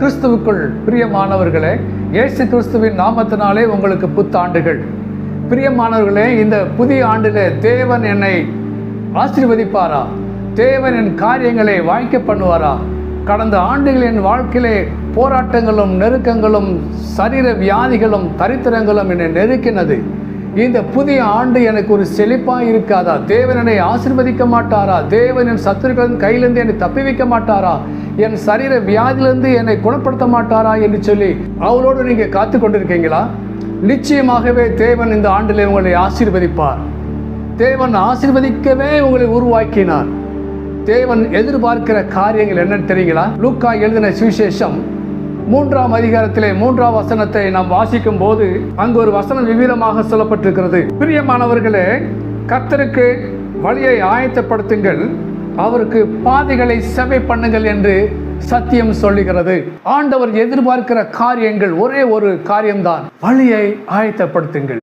கிறிஸ்துவுக்குள் பிரியமானவர்களே, இயேசு கிறிஸ்துவின் நாமத்தினாலே உங்களுக்கு புத்தாண்டுகள். பிரியமானவர்களே, இந்த புதிய ஆண்டிலே தேவன் என்னை ஆசீர்வதிப்பாரா? தேவன் என் காரியங்களை வாய்க்க பண்ணுவாரா? கடந்த ஆண்டுகள் என் வாழ்க்கையிலே போராட்டங்களும் நெருக்கங்களும் சரீர வியாதிகளும் தரித்திரங்களும் என்னை நெருக்கினது. இந்த புதிய ஆண்டு எனக்கு ஒரு செழிப்பாக இருக்காதா? தேவன் என்னை ஆசீர்வதிக்க மாட்டாரா? தேவன் என் சத்துருக்களின் கையிலிருந்து என்னை தப்பி வைக்க மாட்டாரா? என் சரீர வியாதியிலிருந்து என்னை குணப்படுத்த மாட்டாரா என்று சொல்லி அவரோடு நீங்கள் காத்து கொண்டிருக்கீங்களா? நிச்சயமாகவே தேவன் இந்த ஆண்டிலே உங்களை ஆசீர்வதிப்பார். தேவன் ஆசீர்வதிக்கவே உங்களை உருவாக்கினார். தேவன் எதிர்பார்க்கிற காரியங்கள் என்னன்னு தெரியுங்களா? லூக்கா எழுதின சுவிசேஷம் 3ஆம் அதிகாரத்திலே 3ஆம் வசனத்தை நாம் வாசிக்கும் போது அங்கு ஒரு வசனம் விவரமாக சொல்லப்பட்டிருக்கிறது. பிரியமானவர்களே, கர்த்தருக்கு வழியை ஆயத்தப்படுத்துங்கள், அவருக்கு பாதைகளை செவை பண்ணுங்கள் என்று சத்தியம் சொல்லுகிறது. ஆண்டவர் எதிர்பார்க்கிற காரியங்கள் ஒரே ஒரு காரியம்தான், வழியை ஆயத்தப்படுத்துங்கள்.